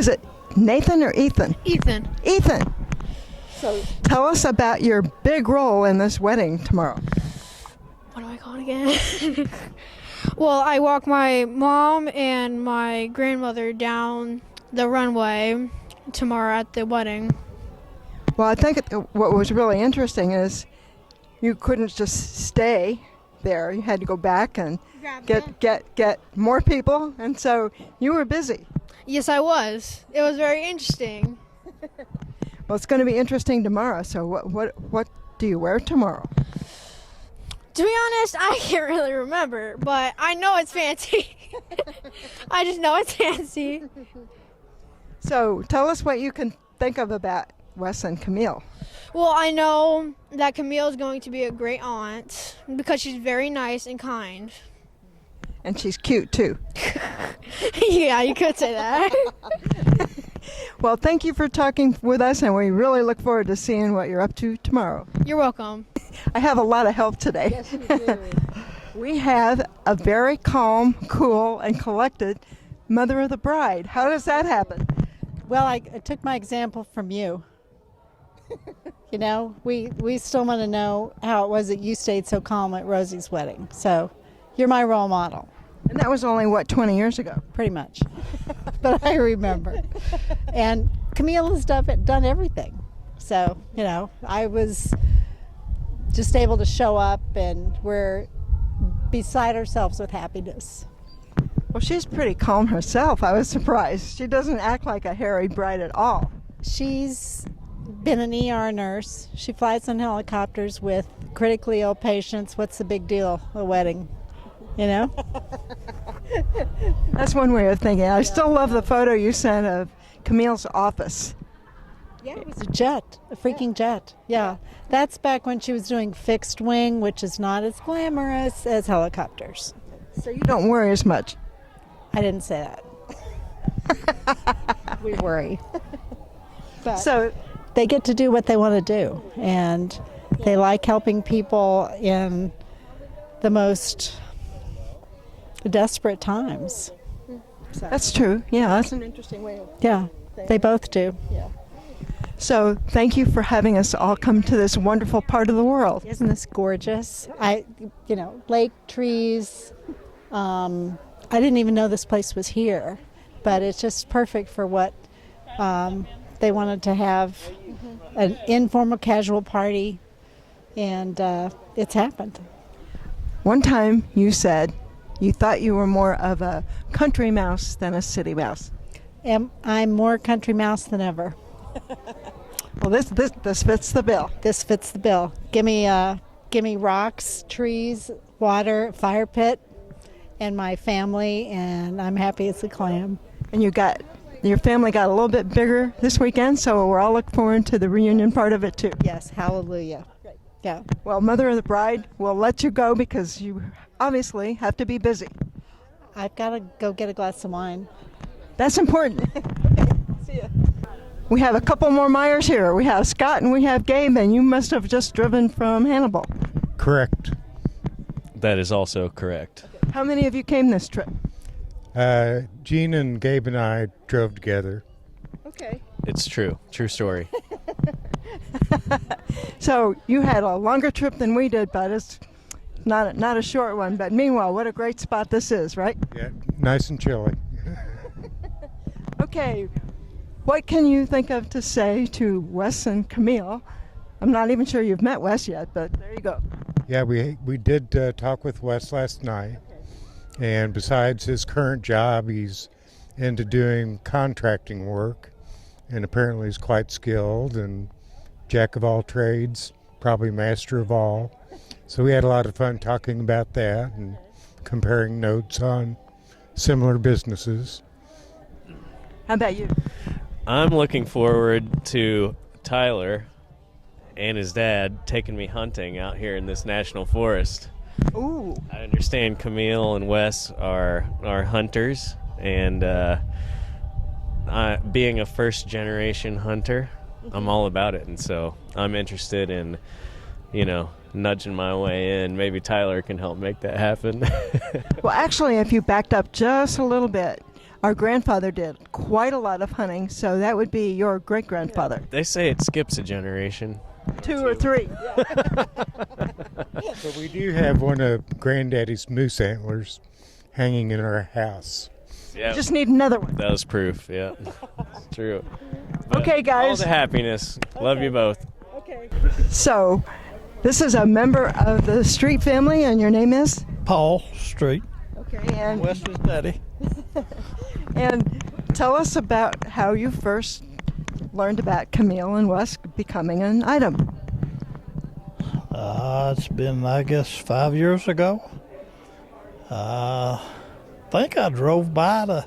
Is it Nathan or Ethan? Ethan. Ethan. So tell us about your big role in this wedding tomorrow. What am I called again? Well, I walk my mom and my grandmother down the runway tomorrow at the wedding. Well, I think what was really interesting is you couldn't just stay there. You had to go back and get more people, and so you were busy. Yes, I was. It was very interesting. Well, it's going to be interesting tomorrow. So what do you wear tomorrow? To be honest, I can't really remember, but I know it's fancy. I just know it's fancy. So tell us what you can think of about Wes and Camille. Well, I know that Camille is going to be a great aunt because she's very nice and kind. And she's cute, too. Yeah, you could say that. Well, thank you for talking with us, and we really look forward to seeing what you're up to tomorrow. You're welcome. I have a lot of help today. Yes, you do. We have a very calm, cool, and collected mother of the bride. How does that happen? Well, I took my example from you. You know, we still want to know how it was that you stayed so calm at Rosie's wedding. So you're my role model. And that was only, 20 years ago? Pretty much. But I remember. And Camille has done everything. So, you know, I was just able to show up, and we're beside ourselves with happiness. Well, she's pretty calm herself. I was surprised. She doesn't act like a harried bride at all. She's been an ER nurse. She flies on helicopters with critically ill patients. What's the big deal? A wedding, you know? That's one way of thinking. I still love the photo you sent of Camille's office. Yeah, it was a jet, a freaking jet. Yeah, that's back when she was doing fixed wing, which is not as glamorous as helicopters. So you don't worry as much. I didn't say that. We worry. But So they get to do what they want to do, and they like helping people in the most desperate times. So, that's true. Yeah, that's an interesting way of. yeah, they both do. So thank you for having us all come to this wonderful part of the world. Isn't this gorgeous? Lake, trees. I didn't even know this place was here, but it's just perfect for what they wanted to have, an informal, casual party, and it's happened. One time you said you thought you were more of a country mouse than a city mouse. I'm more country mouse than ever. Well, this fits the bill. This fits the bill. Give me rocks, trees, water, fire pit, and my family, and I'm happy as a clam. And your family got a little bit bigger this weekend, so we're all looking forward to the reunion part of it too. Yes, hallelujah. Yeah. Well, Mother of the Bride, we'll let you go because you obviously have to be busy. I've got to go get a glass of wine. That's important. Okay, see ya. We have a couple more Myers here. We have Scott and we have Gabe, and you must have just driven from Hannibal. Correct. That is also correct. How many of you came this trip? Gene and Gabe and I drove together. Okay. It's true. True story. So you had a longer trip than we did, but it's not a short one. But meanwhile, what a great spot this is, right? Yeah, nice and chilly. Okay, what can you think of to say to Wes and Camille? I'm not even sure you've met Wes yet, but there you go. Yeah, we did talk with Wes last night, and besides his current job, he's into doing contracting work, and apparently he's quite skilled and jack of all trades, probably master of all. So we had a lot of fun talking about that and comparing notes on similar businesses. How about you? I'm looking forward to Tyler and his dad taking me hunting out here in this national forest. Ooh. I understand Camille and Wes are hunters, and being a first-generation hunter, I'm all about it, and so I'm interested in, nudging my way in. Maybe Tyler can help make that happen. Well, actually, if you backed up just a little bit, our grandfather did quite a lot of hunting, so that would be your great-grandfather. They say it skips a generation. Two or three. But we do have one of Granddaddy's moose antlers hanging in our house. Yeah, Just need another one. that was proof. Yeah, it's true. Okay, All guys. the happiness. Love you both. So, this is a member of the Street family, and your name is? Paul Street, Okay, and Wesley's daddy. tell us about how you first learned about Camille and Wes becoming an item. It's been, I guess, 5 years ago. I think I drove by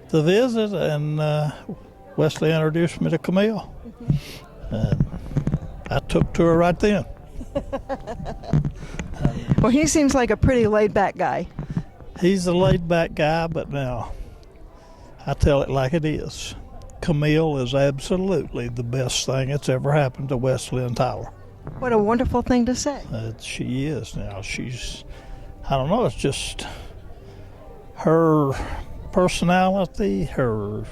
to visit, and Wesley introduced me to Camille. And I took to her right then. Well, he seems like a pretty laid-back guy. He's a laid-back guy, but now I tell it like it is. Camille is absolutely the best thing that's ever happened to Wesley and Tyler. What a wonderful thing to say. She is now. She's, I don't know, it's just her personality, her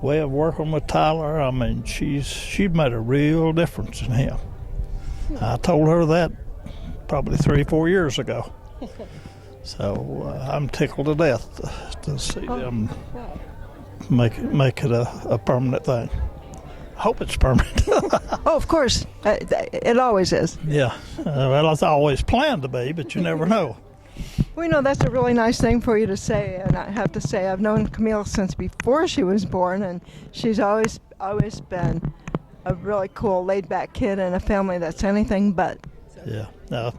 way of working with Tyler. I mean, she made a real difference in him. I told her that probably 3-4 years ago. So I'm tickled to death to see them make it a permanent thing. I hope it's permanent. Oh, of course. It always is. Yeah. Well, it's always planned to be, but you never know. Well, you know, that's a really nice thing for you to say. And I have to say, I've known Camille since before she was born, and she's always been a really cool, laid-back kid in a family that's anything but. Yeah. Now,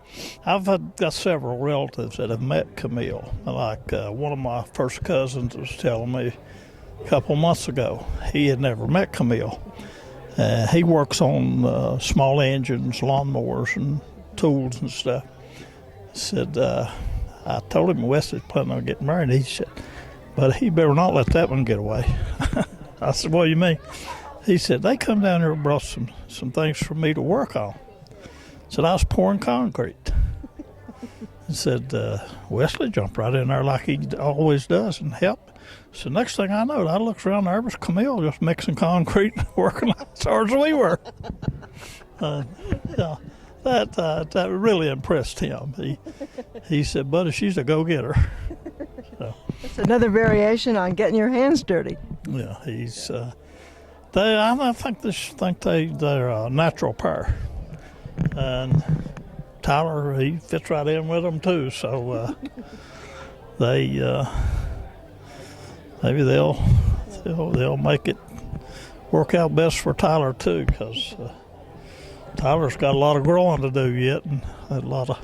I've got several relatives that have met Camille. Like one of my first cousins was telling me a couple months ago he had never met Camille. He works on small engines, lawnmowers, and tools and stuff. Said, I told him Wesley's planning on getting married. He said, but he better not let that one get away. I said, what do you mean? He said, they come down here and brought some things for me to work on. Said, I was pouring concrete. He said, Wesley jumped right in there like he always does and helped. So next thing I know, I looked around there, was Camille just mixing concrete, working as hard as we were. Yeah, that really impressed him. He said, buddy, she's a go-getter. So, It's another variation on getting your hands dirty. yeah, he's. I think they're a natural pair, and Tyler, he fits right in with them too. So they maybe they'll make it work out best for Tyler too, because Tyler's got a lot of growing to do yet, and a lot.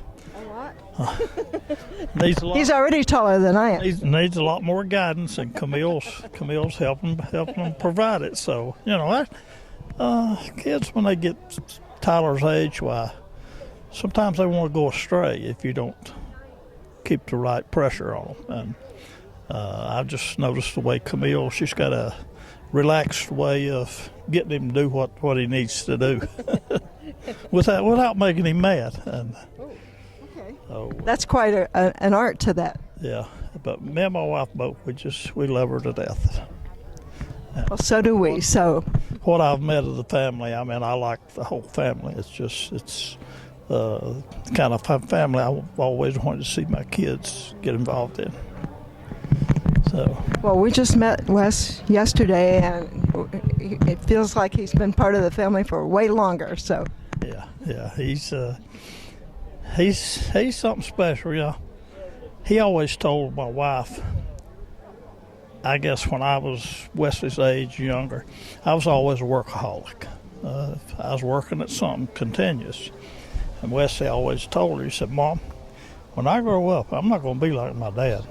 Needs a lot. He's already taller than I am. Needs a lot more guidance, and Camille's helping them provide it. So kids when they get Tyler's age, why sometimes they want to go astray if you don't keep the right pressure on them. And I've just noticed the way Camille, she's got a relaxed way of getting him to do what he needs to do without making him mad. And so, That's quite an art to that. yeah, but me and my wife both, we love her to death. Well, so do we. So What I've met of the family, I mean, I like the whole family. It's the kind of family I've always wanted to see my kids get involved in. So, well, we just met Wes yesterday, and it feels like he's been part of the family for way longer. So yeah, he's something special, yeah. He always told my wife, I guess when I was Wesley's age, younger, I was always a workaholic. I was working at something continuous. And Wesley always told her, he said, Mom, when I grow up, I'm not going to be like my dad.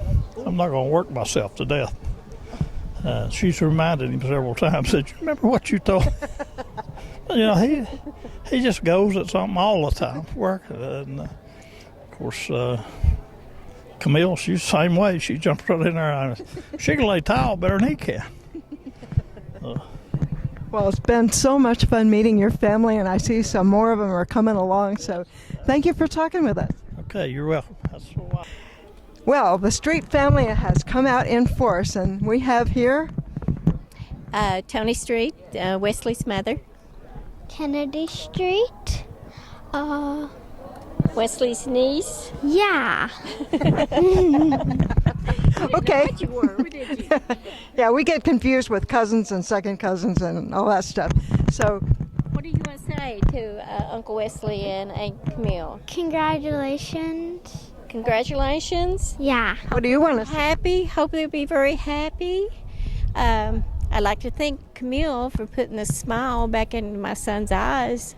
I'm not going to work myself to death. She's reminded him several times, said, you remember what you told me? You know, he just goes at something all the time, working. And, of course, Camille, she's the same way. She jumps right in there. And she can lay tile better than he can. well, it's been so much fun meeting your family, and I see some more of them are coming along. So thank you for talking with us. Okay, you're welcome. That's why. Well, the Street family has come out in force, and we have here Tony Street, Wesley's mother. Kennedy Street. Wesley's niece. Yeah. Okay. What you were, did you? Yeah, we get confused with cousins and second cousins and all that stuff. So, What do you want to say to Uncle Wesley and Aunt Camille? Congratulations. Congratulations. Yeah. what do you want to say? Happy. Hope they'll be very happy. I'd like to thank Camille for putting a smile back into my son's eyes.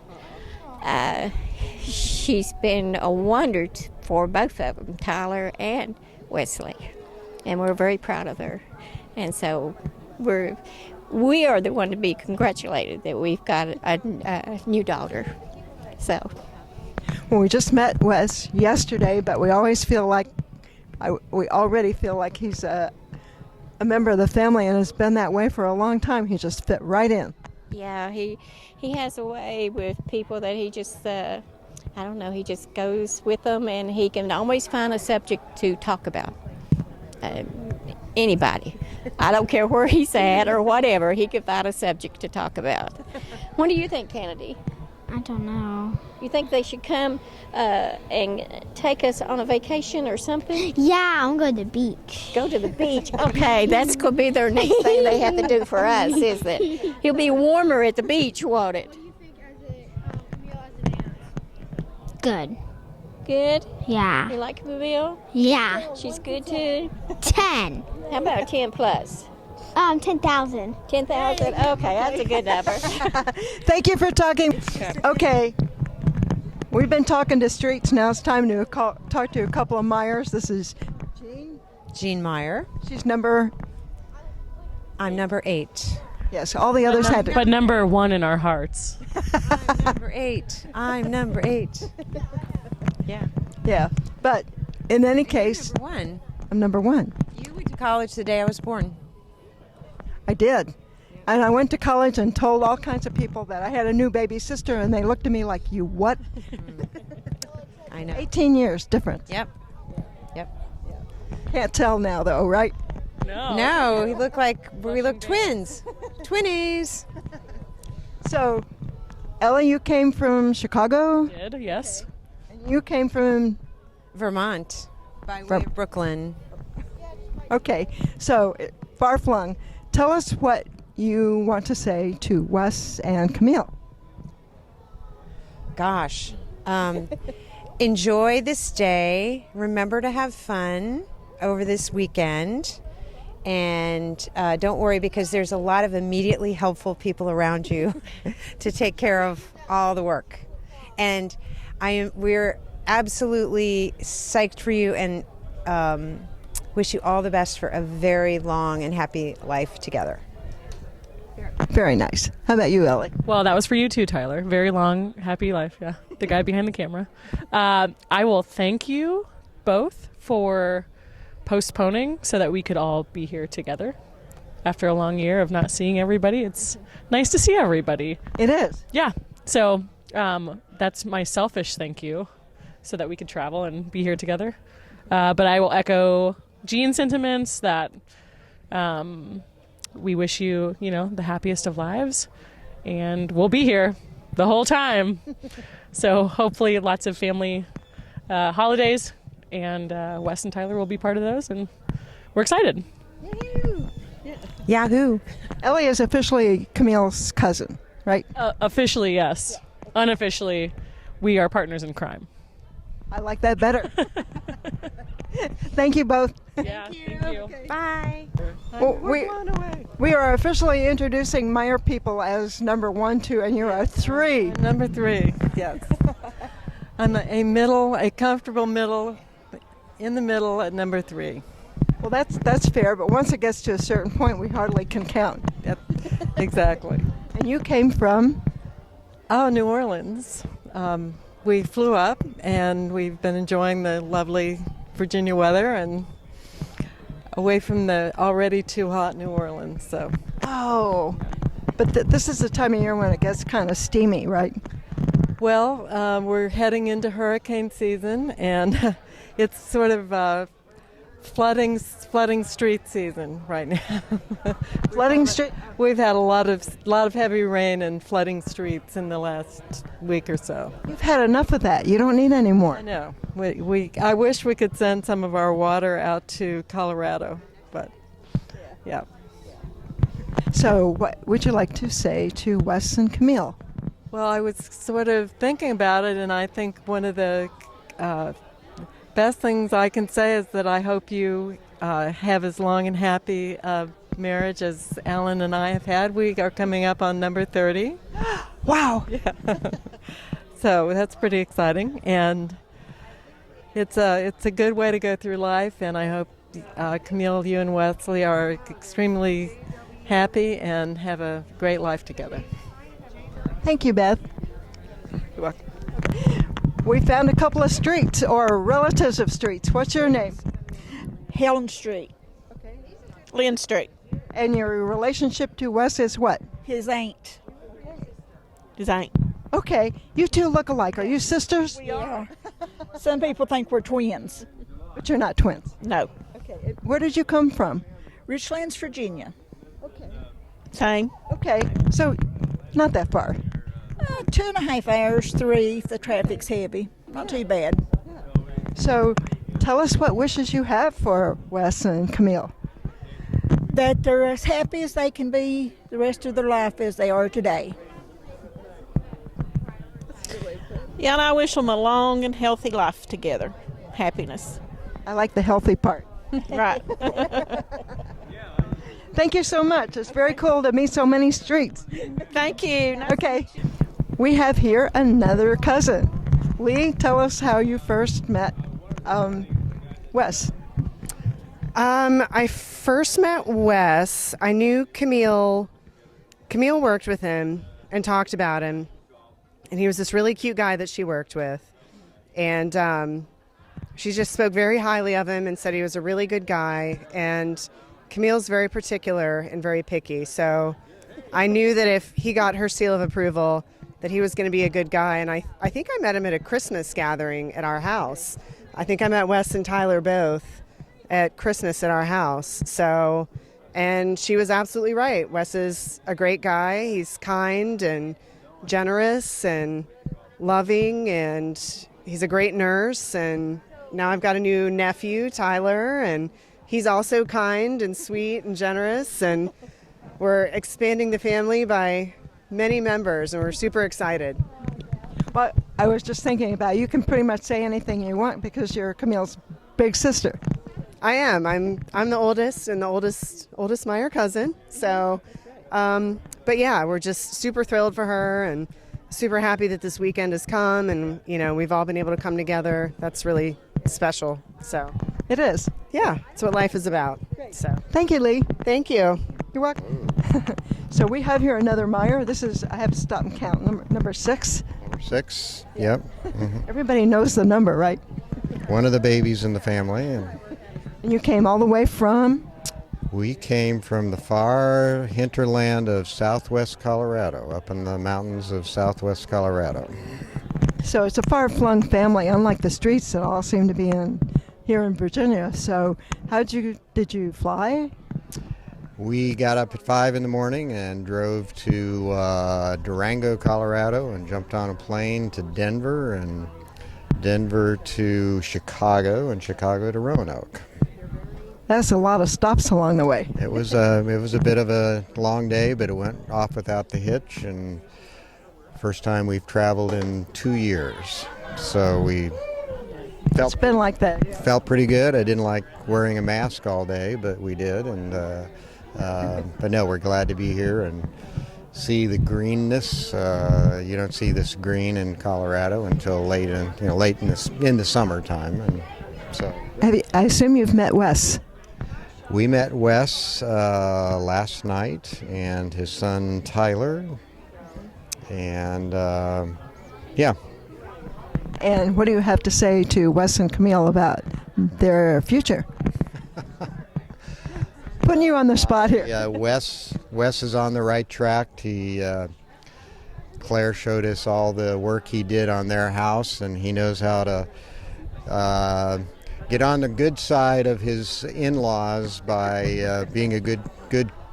She's been a wonder for both of them, Tyler and Wesley, and we're very proud of her. And so we are the one to be congratulated that we've got a new daughter. So Well, we just met Wes yesterday, but we always feel like we already feel like he's a member of the family and has been that way for a long time. He just fit right in. yeah, he has a way with people that he just I don't know, he just goes with them, and he can always find a subject to talk about. Anybody. I don't care where he's at or whatever, he can find a subject to talk about. What do you think, Kennedy? I don't know. You think they should come and take us on a vacation or something? Yeah, I'm going to the beach. Go to the beach. Okay, that's going to be their next thing they have to do for us, isn't it? He'll be warmer at the beach, won't it? Good. Good? Yeah. You like Camille? Yeah. She's good too? 10. How about 10 plus? 10,000. 10,000? Okay, that's a good number. Thank you for talking. Okay. We've been talking to Streets. Now it's time to talk to a couple of Myers. This is Jean Meyer. she's number. I'm number 8. Yes, all the others had to. But number 1 in our hearts. Number 8. I'm number 8. Yeah. Yeah, but in any case, Number 1. I'm number 1. You went to college the day I was born. I did. And I went to college and told all kinds of people that I had a new baby sister, and they looked at me like, you what? I know. 18 years difference. Yep. Yep. Can't tell now, though, right? No, we look twins. Twinnies. So, Ellie, you came from Chicago, Did, yes. and you came from. Vermont. By way of Brooklyn. Okay, so far flung. Tell us what you want to say to Wes and Camille. Gosh. Enjoy this day. Remember to have fun over this weekend. And don't worry, because there's a lot of immediately helpful people around you to take care of all the work. And we're absolutely psyched for you and wish you all the best for a very long and happy life together. Very nice. How about you, Ellie? Well, that was for you too, Tyler. Very long, happy life. Yeah. The guy behind the camera. I will thank you both for postponing so that we could all be here together. After a long year of not seeing everybody, it's nice to see everybody. It is. Yeah. So that's my selfish thank you, so that we could travel and be here together. But I will echo Jean's sentiments that we wish you, the happiest of lives, and we'll be here the whole time. So hopefully lots of family holidays, and Wes and Tyler will be part of those, and we're excited. Yahoo! Ellie is officially Camille's cousin, right? Officially, yes. Unofficially, we are partners in crime. I like that better. Thank you both. Yeah, thank you. Bye. Well, we are officially introducing Meyer people as number 1, 2, and you're a 3. Number 3, yes. I'm a comfortable middle, in the middle at number 3. Well, that's fair, but once it gets to a certain point, we hardly can count. Yep, exactly. And you came from? Oh, New Orleans. We flew up, and we've been enjoying the lovely Virginia weather and away from the already too hot New Orleans. So. Oh, but this is the time of year when it gets kind of steamy, right? Well, we're heading into hurricane season, and it's sort of flooding street season right now. Flooding street. We've had a lot of heavy rain and flooding streets in the last week or so. You've had enough of that. You don't need any more. I know. I wish we could send some of our water out to Colorado, but yeah. So, what would you like to say to Wes and Camille? Well, I was sort of thinking about it, and I think one of the best things I can say is that I hope you have as long and happy a marriage as Alan and I have had. We are coming up on number 30. Wow. Yeah. So that's pretty exciting, and it's a good way to go through life, and I hope Camille, you and Wesley are extremely happy and have a great life together. Thank you, Beth. You're welcome. We found a couple of streets, or relatives of streets. What's your name? Helen Street. Okay. Lynn Street. And your relationship to Wes is what? His aunt. His aunt. Okay. You two look alike. Are you sisters? We are. Some people think we're twins. But you're not twins. No. Okay. Where did you come from? Richlands, Virginia. Okay. Same. Okay. So, not that far. 2.5 hours, 3 if the traffic's heavy. Not too bad. So, tell us what wishes you have for Wes and Camille. That they're as happy as they can be the rest of their life as they are today. Yeah, and I wish them a long and healthy life together. Happiness. I like the healthy part. Right. Thank you so much. It's very cool to meet so many streets. Thank you. Okay. We have here another cousin. Lee, tell us how you first met Wes. I first met Wes. I knew Camille. Camille worked with him and talked about him. And he was this really cute guy that she worked with. And she just spoke very highly of him and said he was a really good guy. And Camille's very particular and very picky. So I knew that if he got her seal of approval, that he was going to be a good guy. And I think I met him at a Christmas gathering at our house. I think I met Wes and Tyler both at Christmas at our house. So, and she was absolutely right. Wes is a great guy. He's kind and generous and loving, and he's a great nurse. And now I've got a new nephew, Tyler, and he's also kind and sweet and generous. And we're expanding the family by many members, and we're super excited. Well, I was just thinking about you can pretty much say anything you want because you're Camille's big sister. I am. I'm the oldest and the oldest Meyer cousin. So, but yeah, we're just super thrilled for her and super happy that this weekend has come, and we've all been able to come together. That's really special. So it is. Yeah, that's what life is about. So thank you, Lee. Thank you. You're welcome. So we have here another Meyer. This is, I have to stop and count, number 6. Number 6, yep. Mm-hmm. Everybody knows the number, right? One of the babies in the family. And you came all the way from? We came from the far hinterland of southwest Colorado, up in the mountains of southwest Colorado. So it's a far-flung family, unlike the streets that all seem to be here in Virginia. So did you fly? We got up at 5 in the morning and drove to Durango, Colorado, and jumped on a plane to Denver, and Denver to Chicago, and Chicago to Roanoke. That's a lot of stops along the way. It was a bit of a long day, but it went off without the hitch, and first time we've traveled in 2 years. So we it's been like that. Yeah. Felt pretty good. I didn't like wearing a mask all day, but we did, and but no, we're glad to be here and see the greenness. You don't see this green in Colorado until late in the summertime, and so. I assume you've met Wes. We met Wes last night, and his son Tyler, and yeah. And what do you have to say to Wes and Camille about their future? Putting you on the spot here. Yeah, Wes is on the right track. Claire showed us all the work he did on their house, and he knows how to get on the good side of his in-laws by being a good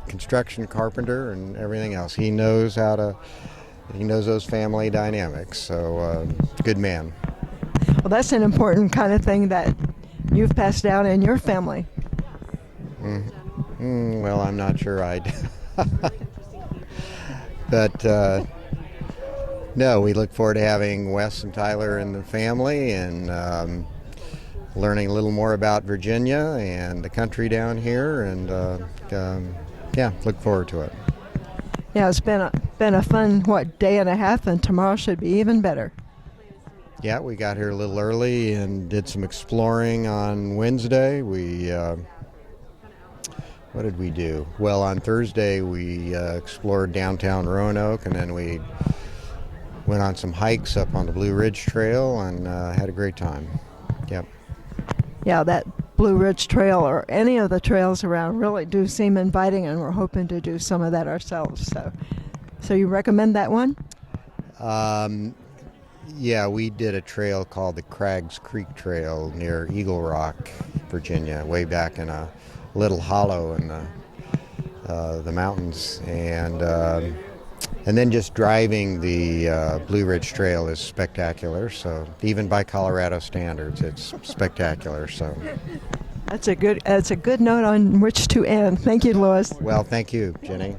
construction carpenter and everything else. He knows those family dynamics. So good man. Well, that's an important kind of thing that you've passed down in your family. Well, I'm not sure I do. But no, we look forward to having Wes and Tyler in the family and learning a little more about Virginia and the country down here, and yeah, look forward to it. Yeah, it's been a fun day and a half, and tomorrow should be even better. Yeah, we got here a little early and did some exploring on Wednesday. What did we do? Well, on Thursday we explored downtown Roanoke, and then we went on some hikes up on the Blue Ridge Trail and had a great time. Yep. Yeah, that Blue Ridge Trail or any of the trails around really do seem inviting, and we're hoping to do some of that ourselves. So you recommend that one? Yeah, we did a trail called the Craggs Creek Trail near Eagle Rock, Virginia, way back in a little hollow in the mountains, and then just driving the Blue Ridge Trail is spectacular. So even by Colorado standards, it's spectacular. So that's a good note on which to end. Thank you, Lois. Well, thank you, Jenny.